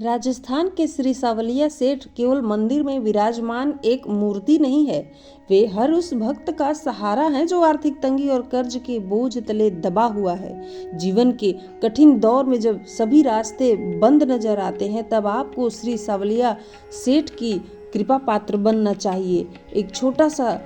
राजस्थान के श्री सावलिया सेठ केवल मंदिर में विराजमान एक मूर्ति नहीं है। वे हर उस भक्त का सहारा हैं जो आर्थिक तंगी और कर्ज के बोझ तले दबा हुआ है। जीवन के कठिन दौर में जब सभी रास्ते बंद नजर आते हैं, तब आपको श्री सावलिया सेठ की कृपा पात्र बनना चाहिए। एक छोटा सा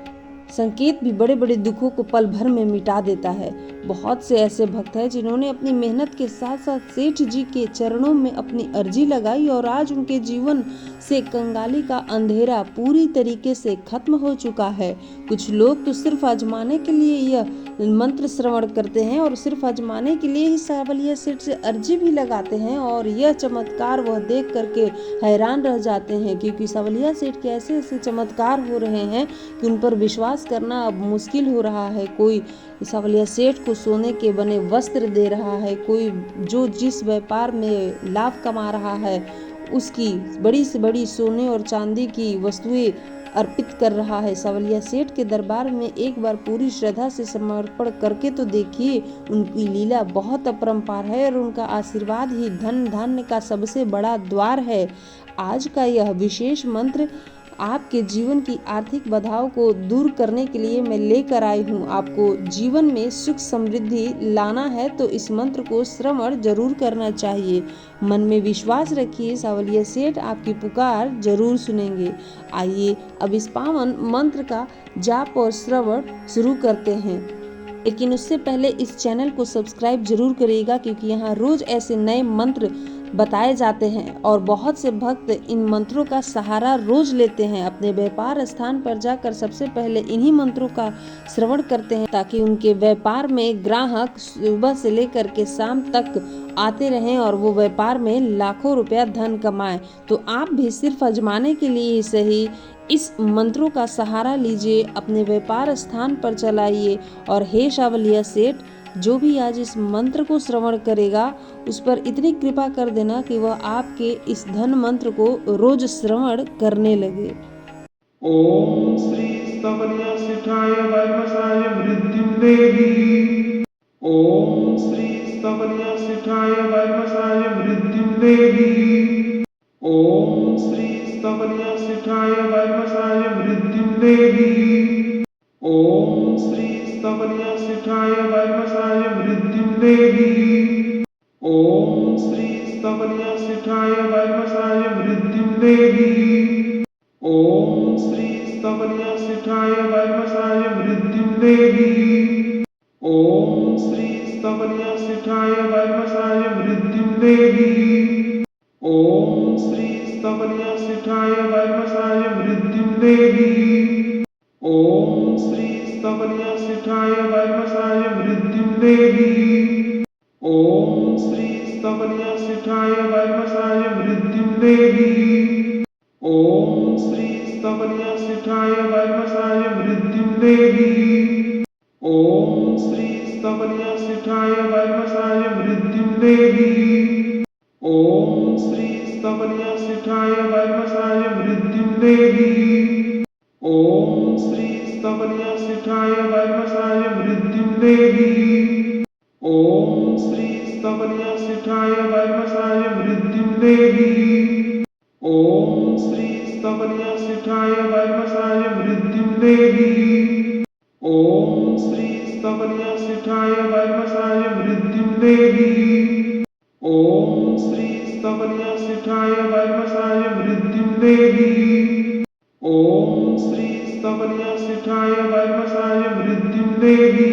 संकेत भी बड़े बड़े दुखों को पल भर में मिटा देता है। बहुत से ऐसे भक्त हैं जिन्होंने अपनी मेहनत के साथ साथ सेठ जी के चरणों में अपनी अर्जी लगाई और आज उनके जीवन से कंगाली का अंधेरा पूरी तरीके से खत्म हो चुका है। कुछ लोग तो सिर्फ आजमाने के लिए यह मंत्र श्रवण करते हैं और सिर्फ आजमाने के लिए ही सावलिया सेठ से अर्जी भी लगाते हैं, और यह चमत्कार वह देख करके हैरान रह जाते हैं, क्योंकि सावलिया सेठ के ऐसे ऐसे चमत्कार हो रहे हैं कि उन पर विश्वास करना अब मुश्किल हो रहा है। कोई सावलिया सेठ को सोने के बने वस्त्र दे रहा है, कोई जो जिस व्यापार में लाभ कमा रहा है उसकी बड़ी से बड़ी सोने और चांदी की वस्तुएं अर्पित कर रहा है। सावलिया सेठ के दरबार में एक बार पूरी श्रद्धा से समर्पण करके तो देखिए, उनकी लीला बहुत अपरंपार है और उनका आशीर्वाद ही धन धान्य का सबसे बड़ा द्वार है। आज का यह विशेष मंत्र आपके जीवन की आर्थिक बाधाओं को दूर करने के लिए मैं लेकर आई हूँ। आपको जीवन में सुख समृद्धि लाना है तो इस मंत्र को श्रवण जरूर करना चाहिए। मन में विश्वास रखिए, सावलिया सेठ आपकी पुकार जरूर सुनेंगे। आइए अब इस पावन मंत्र का जाप और श्रवण शुरू करते हैं, लेकिन उससे पहले इस चैनल को सब्सक्राइब जरूर करिएगा, क्योंकि यहाँ रोज ऐसे नए मंत्र बताए जाते हैं और बहुत से भक्त इन मंत्रों का सहारा रोज लेते हैं। अपने व्यापार स्थान पर जाकर सबसे पहले इन्हीं मंत्रों का श्रवण करते हैं, ताकि उनके व्यापार में ग्राहक सुबह से लेकर के शाम तक आते रहें और वो व्यापार में लाखों रुपया धन कमाएं। तो आप भी सिर्फ आजमाने के लिए ही सही इस मंत्रों का सहारा लीजिए, अपने व्यापार स्थान पर चलाइए। और हे सावलिया सेठ, जो भी आज इस मंत्र को श्रवण करेगा उस पर इतनी कृपा कर देना कि वह आपके इस धन मंत्र को रोज श्रवण करने लगे। ओम श्री सावलिया सेठाय वैमसाय वृद्धिं देहि। ओम श्री सावलिया सेठाय वैमसाय वृद्धिं देहि। ओम श्री सावलिया सेठाय वैमसाय वृद्धिं देहि। ओम श्री सावलिया सेठाय वैमसाय वृद्धिं देहि। ओम श्री सावलिया सेठाय वैमसाय वृद्धिं देहि। ओम श्री सावलिया सेठाय वैमसाय वृद्धिं देहि। ओम श्री सावलिया सेठाय वैमसाय वृद्धिं देहि। ओम श्री सावलिया सेठाय वैमसाय वृद्धिं देहि। ओम श्री सावलिया सेठाय वैमसाय वृद्धिं देहि। ओम श्री सावलिया सेठाय वैमसाय वृद्धिं देहि। ओम श्री सावलिया सेठाय वैमसाय वृद्धिं देहि। ओम श्री सावलिया सेठाय वैमसाय वृद्धिं देहि। ओम श्री सावलिया सेठाय वैमसाय वृद्धिं देहि। ओम श्री सावलिया सेठाय वैमसाय वृद्धिं देहि। ओम श्री सावलिया सेठाय वैमसाय वृद्धिं देहि। ओम श्री सावलिया सेठाय वैमसाय वृद्धिं देहि। ओम श्री सावलिया सेठाय वैमसाय वृद्धिं देहि। ओम श्री सावलिया सेठाय वैमसाय वृद्धिं देहि। ओम श्री सावलिया सेठाय वैमसाय वृद्धिं देहि।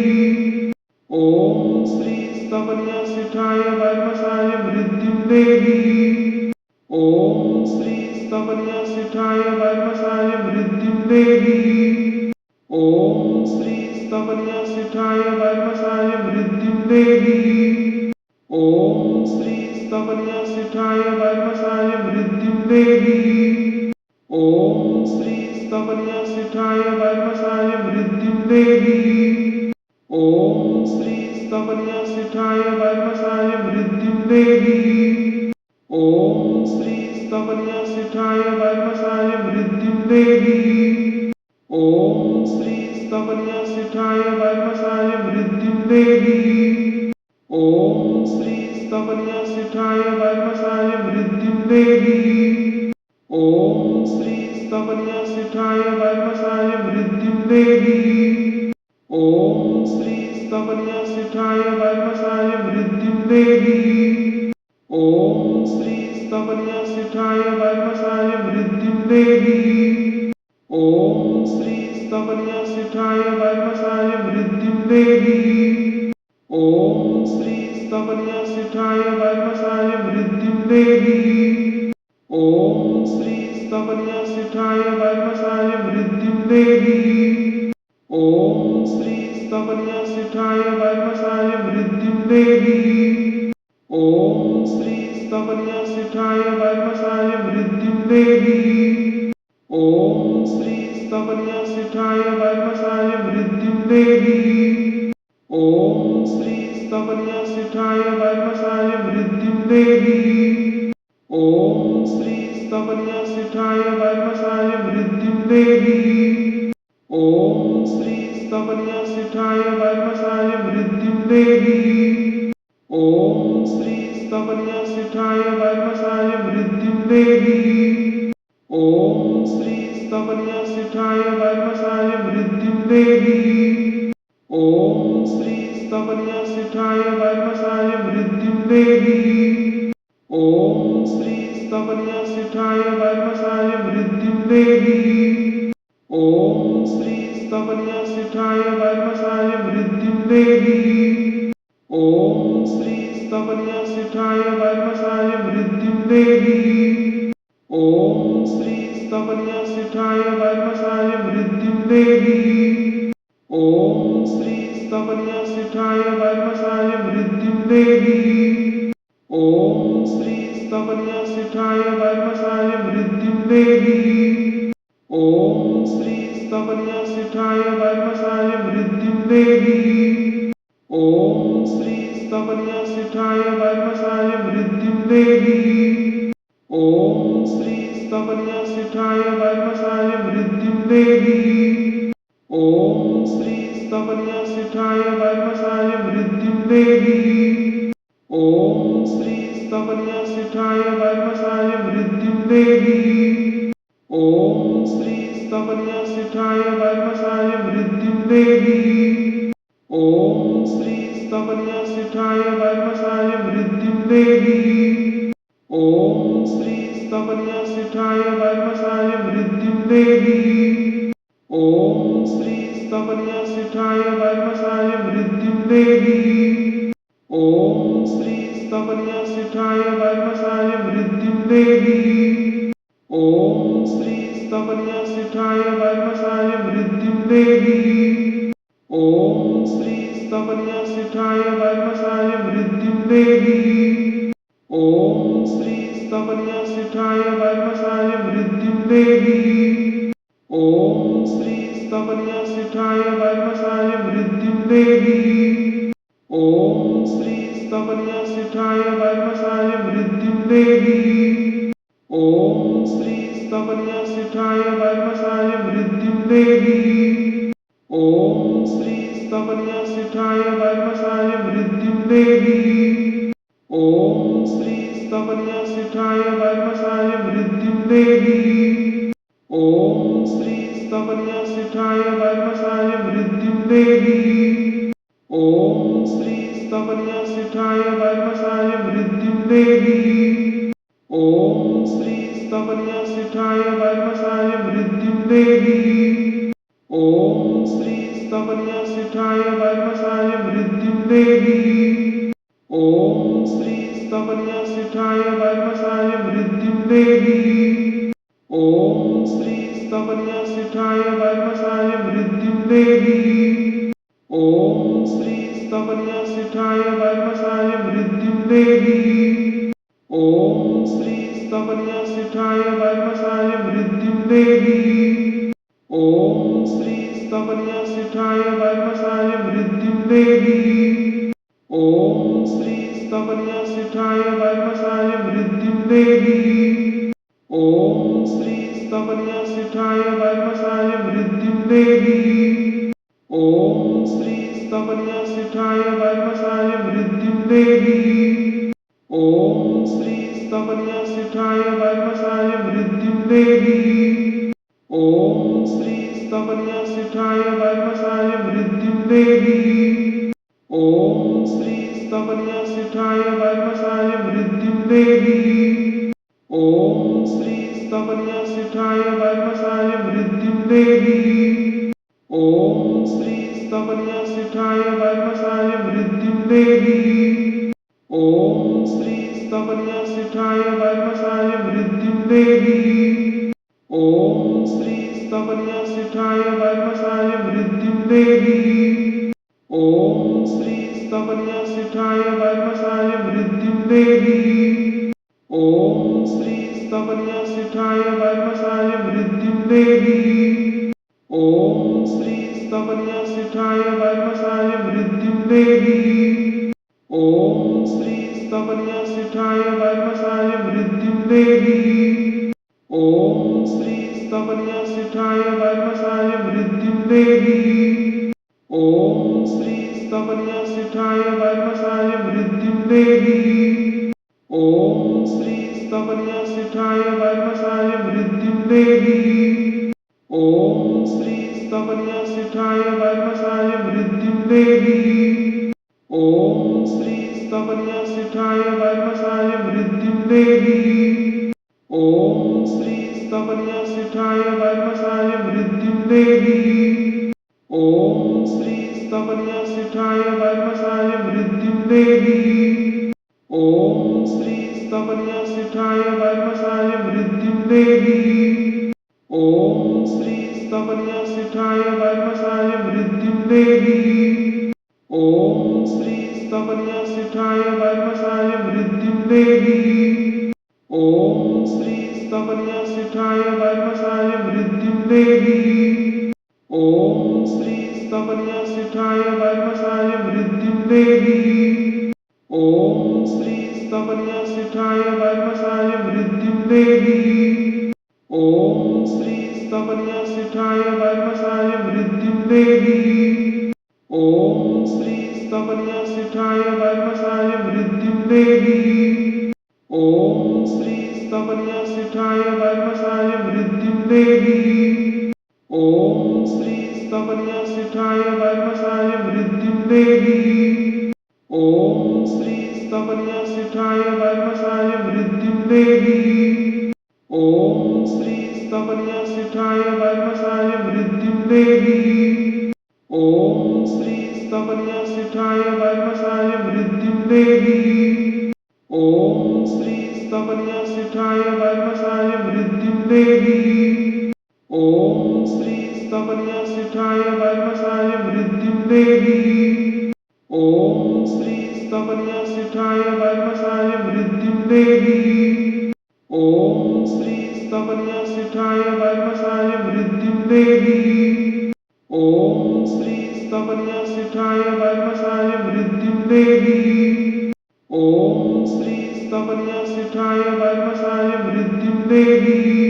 ओम श्री सावलिया सेठाय वैमसाय वृद्धिं देहि। ओम श्री सावलिया सेठाय वैमसाय वृद्धिं देहि। ओम श्री सावलिया सेठाय वैमसाय वृद्धिं देहि। ओम श्री सावलिया सेठाय वैमसाय वृद्धिं देहि। ओम श्री सावलिया सेठाय वैमसाय वृद्धिं देहि। ओम श्री सावलिया सेठाय वैमसाय वृद्धिं देहि। ओम श्री सावलिया सेठाय वैमसाय वृद्धिं देहि। ओम श्री सावलिया सेठाय वैमसाय वृद्धिं देहि। ओम श्री सावलिया सेठाय वैमसाय वृद्धिं देहि। ओम श्री स्तवन्य सिठाय वैमसाय वृद्धिं देहि। ओम श्री स्तवन्य सिठाय वैमसाय वृद्धिं देहि। ओम श्री स्तवन्य सिठाय वैमसाय वृद्धिं देहि। ओम श्री स्तवन्य सिठाय वैमसाय वृद्धिं देहि। ओम श्री स्तवन्य सिठाय वैमसाय वृद्धिं देहि। ओम श्री स्तवन्य सिठाय वैमसाय वृद्धिं देहि। ओम श्री स्तवन्य सिठाय वैमसाय वृद्धिं देहि। ओम श्री स्तवन्य सिठाय वैमसाय वृद्धिं देहि। ओम श्री स्तवन्य सिठाय वैमसाय वृद्धिं देहि। ओम श्री स्तवन्य सिठाय वैमसाय वृद्धिं देहि। ओम श्री स्तवन्य सिठाय वैमसाय वृद्धिं देहि। ओम श्री स्तवन्य सिठाय वैमसाय वृद्धिं देहि। ओम श्री स्तवन्य सिठाय वैमसाय वृद्धिं देहि। ओम श्री स्तवन्य सिठाय वैमसाय वृद्धिं देहि। ओम श्री स्तवन्य सिठाय वैमसाय वृद्धिं देहि। ओम श्री स्तवन्य सिठाय वैमसाय वृद्धिं देहि। ओम श्री स्तवन्य सिठाय वैमसाय वृद्धिं देहि। ओम श्री स्तवन्य सिठाय वैमसाय वृद्धिं देहि। ओम श्री स्तवन्य सिठाय वैमसाय वृद्धिं देहि। ओम श्री स्तवन्य सिठाय वैमसाय वृद्धिं देहि। ओम श्री स्तवन्य सिठाय वैमसाय वृद्धिं देहि। ओम श्री स्तवन्य सिठाय वैमसाय वृद्धिं देहि। ओम श्री स्तवन्य सिठाय वैमसाय वृद्धिं देहि। ओम श्री स्तवन्य सिठाय वैमसाय वृद्धिं देहि। ओम श्री स्तवन्य सिठाय वैमसाय वृद्धिं देहि। ओम श्री स्तवन्य सिठाय वैमसाय वृद्धिं देहि। ओम श्री स्तवन्य सिठाय वैमसाय वृद्धिं देहि। ओम श्री स्तवन्य सिठाय वैमसाय वृद्धिं देहि। ओम श्री स्तवन्य सिठाय वैमसाय वृद्धिं देहि। ओम श्री स्तवन्य सिठाय वैमसाय वृद्धिं देहि। ओम श्री स्तवन्य सिठाय वैमसाय वृद्धिं देहि। ओम श्री स्तवन्य सिठाय वैमसाय वृद्धिं देहि। ओम श्री स्तवन्य सिठाय वैमसाय वृद्धिं देहि। ओम श्री स्तवन्य सिठाय वैमसाय वृद्धिं देहि। ओम श्री स्तवन्य सिठाय वैमसाय वृद्धिं देहि। ओम श्री स्तवन्य सिठाय वैमसाय वृद्धिं देहि। ओम श्री स्तवन्य सिठाय वैमसाय वृद्धिं देहि। ओम श्री स्तवन्य सिठाय वैमसाय वृद्धिं देहि। ओम श्री स्तवन्य सिठाय वैमसाय वृद्धिं देहि। ओम श्री स्तवन्य सिठाय वैमसाय वृद्धिं देहि। ओम श्री स्तवन्य सिठाय वैमसाय वृद्धिं देहि। ओम श्री स्तवन्य सिठाय वैमसाय वृद्धिं देहि। ओम श्री स्तवन्य सिठाय वैमसाय वृद्धिं देहि। ओम श्री स्तवन्य सिठाय वैमसाय वृद्धिं देहि। ओम श्री स्तवन्य सिठाय वैमसाय वृद्धिं देहि। ओम श्री स्तवन्य सिठाय वैमसाय वृद्धिं देहि। ओम श्री स्तवन्य सिठाय वैमसाय वृद्धिं देहि। ओम श्री स्तवन्य सिठाय वैमसाय वृद्धिं देहि। ओम श्री स्तवन्य सिठाय वैमसाय वृद्धिं देहि। ओम श्री स्तवन्य सिठाय वैमसाय वृद्धिं देहि। ओम श्री स्तवन्य सिठाय वैमसाय वृद्धिं देहि। ओम श्री स्तवन्य सिठाय देहि। ओम श्री स्तवन्य सिठाय वैमसाय वृद्धिं देहि। ओम श्री स्तवन्य सिठाय वैमसाय वृद्धिं देहि। ओम श्री स्तवन्य सिठाय वैमसाय वृद्धिं देहि। ओम श्री स्तवन्य सिठाय वैमसाय वृद्धिं देहि। ओम श्री स्तवन्य सिठाय वैमसाय वृद्धिं देहि। ओम श्री स्तवन्य सिठाय वैमसाय वृद्धिं देहि। ओम श्री स्तवन्य सिठाय वैमसाय वृद्धिं देहि। ओम श्री स्तवन्य सिठाय वैमसाय वृद्धिं देहि। ओम श्री स्तवन्य सिठाय वैमसाय वृद्धिं देहि। ओम श्री स्तवन्य सिठाय वैमसाय वृद्धिं देहि। ओम श्री स्तवन्य सिठाय वैमसाय वृद्धिं देहि। ओम श्री स्तवन्य सिठाय वैमसाय वृद्धिं देहि। ओम श्री स्तवन्य सिठाय वैमसाय वृद्धिं देहि। ओम श्री स्तवन्य सिठाय वैमसाय वृद्धिं देहि। ओम श्री स्तवन्य सिठाय वैमसाय वृद्धिं देहि। ओम श्री स्तवन्य सिठाय वैमसाय वृद्धिं देहि। ओम श्री स्तवन्य सिठाय वैमसाय वृद्धिं देहि। ओम श्री स्तवन्य सिठाय वैमसाय वृद्धिं देहि। ओम श्री स्तवन्य सिठाय वैमसाय वृद्धिं देहि। ओम श्री स्तवन्य सिठाय वैमसाय वृद्धिं देहि। ओम श्री स्तवन्य सिठाय वैमसाय वृद्धिं देहि। ओम श्री स्तवन्य सिठाय वैमसाय वृद्धिं देहि। ओम श्री स्तवन्य सिठाय वैमसाय वृद्धिं देहि। ओम श्री स्तवन्य सिठाय वैमसाय वृद्धिं देहि। ओम श्री स्तवन्य सिठाय वैमसाय वृद्धिं देहि। ओम श्री स्तवन्य सिठाय वैमसाय वृद्धिं देहि। ओम श्री स्तवन्य सिठाय वैमसाय वृद्धिं देहि। ओम श्री स्तवन्य सिठाय वैमसाय वृद्धिं देहि। ओम श्री स्तवन्य सिठाय वैमसाय वृद्धिं देहि। ओम श्री स्तवन्य सिठाय वैमसाय वृद्धिं देहि। ओम श्री स्तवन्य सिठाय वैमसाय वृद्धिं देहि। ओम श्री स्तवन्य सिठाय वैमसाय वृद्धिं देहि। ओम श्री स्तवन्य सिठाय वैमसाय वृद्धिं देहि। ओम श्री स्तवन्य सिठाय वैमसाय वृद्धिं देहि। ओम श्री स्तवन्य सिठाय वैमसाय वृद्धिं देहि। ओम श्री स्तवन्य सिठाय वैमसाय वृद्धिं देहि।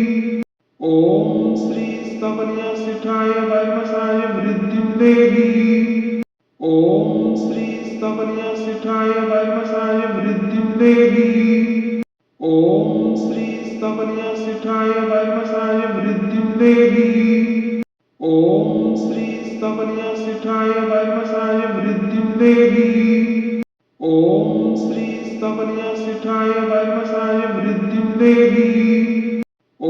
ओम श्री स्तवन्य सिठाय वैमसाय वृद्धिं देहि। ओम श्री स्तवन्य सिठाय वैमसाय वृद्धिं देहि। ओम श्री स्तवन्य सिठाय वैमसाय वृद्धिं देहि। ओम श्री स्तवन्य सिठाय वैमसाय वृद्धिं देहि। ओम श्री स्तवन्य सिठाय वैमसाय वृद्धिं देहि।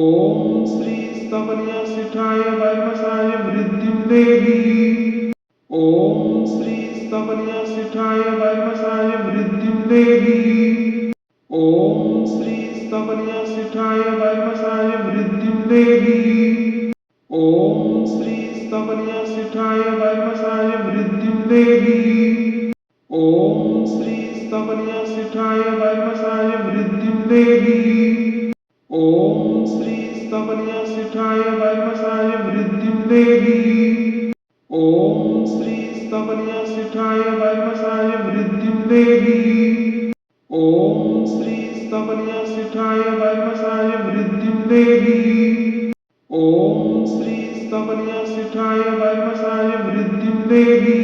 ओम श्री स्तवन्य सिठाय वैमसाय वृद्धिं देहि। ओम श्री स्तवन्य सिठाय वैमसाय वृद्धिं देहि। ओम श्री स्तवन्य सिठाय वैमसाय वृद्धिं देहि। ओम श्री स्तवन्य सिठाय वैमसाय वृद्धिं देहि। ओम श्री स्तवन्य सिठाय वैमसाय वृद्धिं देहि। ओम श्री स्तवन्य सिठाय वैमसाय वृद्धिं देहि। ओम श्री स्तवन्य सिठाय वैमसाय वृद्धिं देहि। ओम श्री स्तवन्य सिठाय वैमसाय वृद्धिं देहि। ओम श्री स्तवन्य सिठाय वैमसाय वृद्धिं देहि।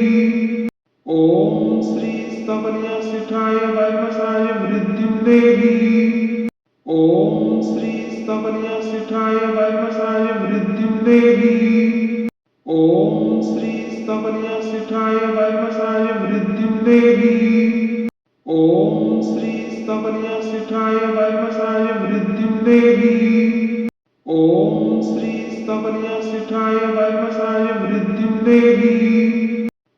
ओम श्री स्तवन्य सिठाय वैमसाय वृद्धिं देहि। ओम श्री स्तवन्य सिठाय वैमसाय वृद्धिं देहि। ॐ श्री स्तवन्य सिठाय वैमसाय वृद्धिं देहि। ॐ श्री स्तवन्य सिठाय वैमसाय वृद्धिं देहि। ॐ श्री स्तवन्य सिठाय वैमसाय वृद्धिं देहि।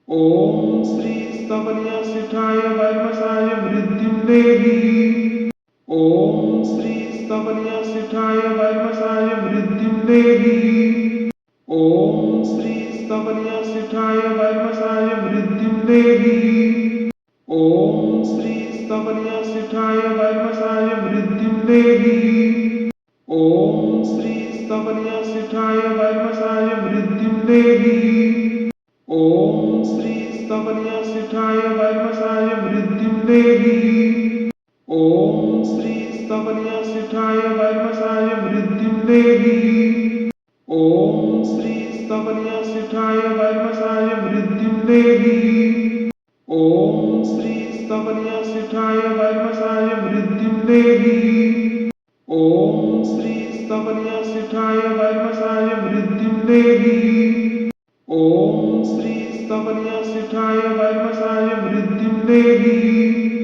ॐ श्री स्तवन्य सिठाय वैमसाय वृद्धिं देहि। ॐ श्री स्तवन्य सिठाय वैमसाय वृद्धिं देहि। ॐ श्री स्तवन्य सिठाय वैमसाय वृद्धिं देहि। ॐ श्री स्तवन्य सिठाय वैमसाय वृद्धिं देहि। ॐ श्री स्तवन्य सिठाय वैमसाय वृद्धिं देहि। ॐ श्री स्तवन्य सिठाय वैमसाय वृद्धिं देहि। ॐ श्री स्तवन्य सिठाय वैमसाय वृद्धिं देहि। ॐ श्री स्तवन्य सिठाय वैमसाय वृद्धिं देहि। ॐ श्री स्तवन्य सिठाय वैमसाय वृद्धिं देहि। ॐ श्री स्तवन्य सिठाय वैमसाय वृद्धिं देहि। ॐ श्री स्तवन्य सिठाय वैमसाय वृद्धिं देहि।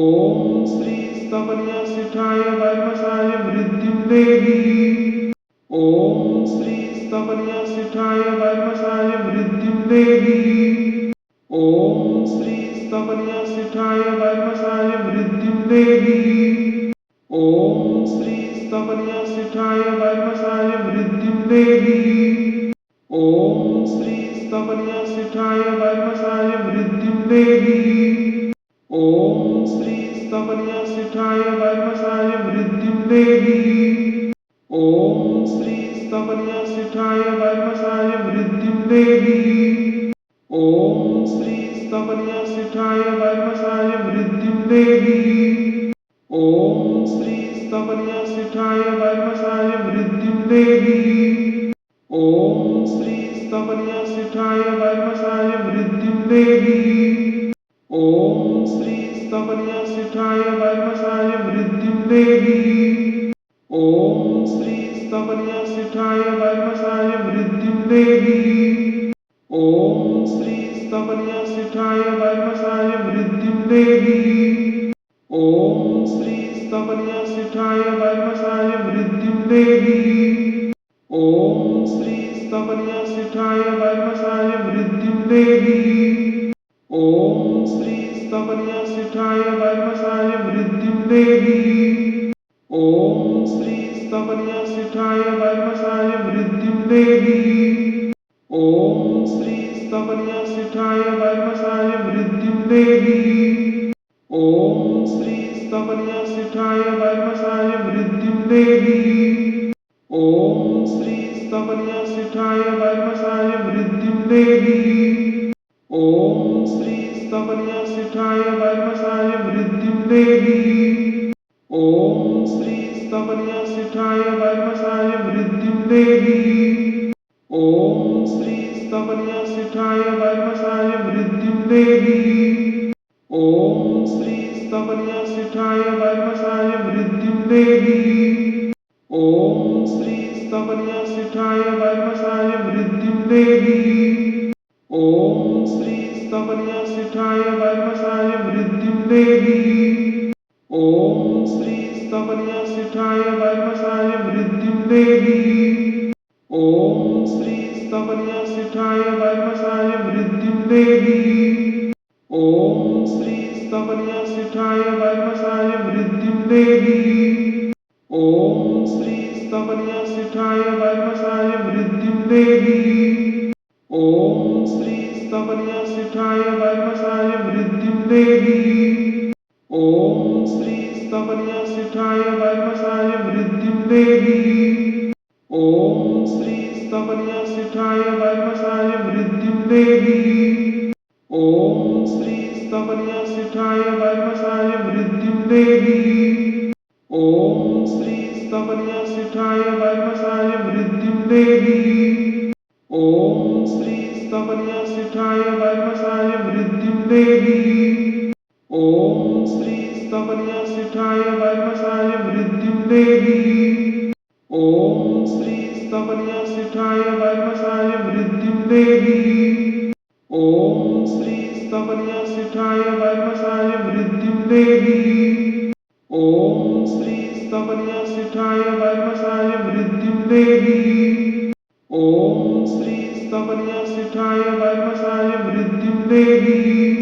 ॐ श्री स्तवन्य सिठाय वैमसाय वृद्धिं देहि। ॐ श्री स्तवन्य सिठाय वैमसाय वृद्धिं देहि। ॐ श्री स्तवन्य सिठाय वैमसाय वृद्धिं देहि। ॐ श्री स्तवन्य सिठाय वैमसाय वृद्धिं देहि। ॐ श्री स्तवन्य सिठाय वैमसाय वृद्धिं देहि। ॐ श्री स्तवन्य सिठाय वैमसाय वृद्धिं देहि। ॐ श्री स्तवन्य सिठाय वैमसाय वृद्धिं देहि। ॐ श्री स्तवन्य सिठाय वैमसाय वृद्धिं देहि। ॐ श्री स्तवन्य सिठाय वैमसाय वृद्धिं देहि। ॐ श्री स्तवन्य सिठाय वैमसाय वृद्धिं देहि। ॐ श्री स्तवन्य सिठाय वैमसाय वृद्धिं देहि। ॐ श्री स्तवन्य सिठाय वैमसाय वृद्धिं देहि। ॐ श्री स्तवन्य सिठाय वैमसाय वृद्धिं देहि। ॐ श्री स्तवन्य सिठाय वैमसाय वृद्धिं देहि। ॐ श्री स्तवन्य सिठाय वैमसाय वृद्धिं देहि। ॐ श्री स्तवन्य सिठाय वैमसाय वृद्धिं देहि। ॐ श्री स्तवन्य सिठाय वैमसाय वृद्धिं देहि। ॐ श्री स्तवन्य सिठाय वैमसाय वृद्धिं देहि। ॐ श्री स्तवन्य सिठाय वैमसाय वृद्धिं देहि। ॐ श्री स्तवन्य सिठाय वैमसाय वृद्धिं देहि। ॐ श्री स्तवन्य सिठाय वैमसाय वृद्धिं देहि। ॐ श्री स्तवन्य सिठाय वैमसाय वृद्धिं देहि। ॐ श्री स्तवन्य सिठाय वैमसाय वृद्धिं देहि। ॐ श्री स्तवन्य सिठाय वैमसाय वृद्धिं देहि। ॐ श्री स्तवन्य सिठाय वैमसाय वृद्धिं देहि। ॐ श्री स्तवन्य सिठाय वैमसाय वृद्धिं देहि। ॐ श्री स्तवन्य सिठाय वैमसाय वृद्धिं देहि। ॐ श्री स्तवन्य सिठाय वैमसाय वृद्धिं देहि। ॐ श्री स्तवन्य सिठाय वैमसाय वृद्धिं देहि। ॐ श्री स्तवन्य सिठाय वैमसाय वृद्धिं देहि। ॐ श्री स्तवन्य सिठाय वैमसाय वृद्धिं देहि। ॐ श्री स्तवन्य सिठाय वैमसाय वृद्धिं देहि। ॐ श्री स्तवन्य सिठाय वैमसाय वृद्धिं देहि। ॐ श्री स्तवन्य सिठाय वैमसाय वृद्धिं देहि। ॐ श्री स्तवन्य सिठाय वैमसाय वृद्धिं देहि। ॐ श्री स्तवन्य सिठाय वैमसाय वृद्धिं देहि। ॐ श्री स्तवन्य सिठाय वैमसाय वृद्धिं देहि। ॐ श्री सबलियसिठाय वैमसाय वृद्धिं देहि ॐ श्री सबलियसिठाय वैमसाय वृद्धिं देहि ॐ श्री सबलियसिठाय वैमसाय वृद्धिं देहि ॐ श्री सबलियसिठाय वैमसाय वृद्धिं देहि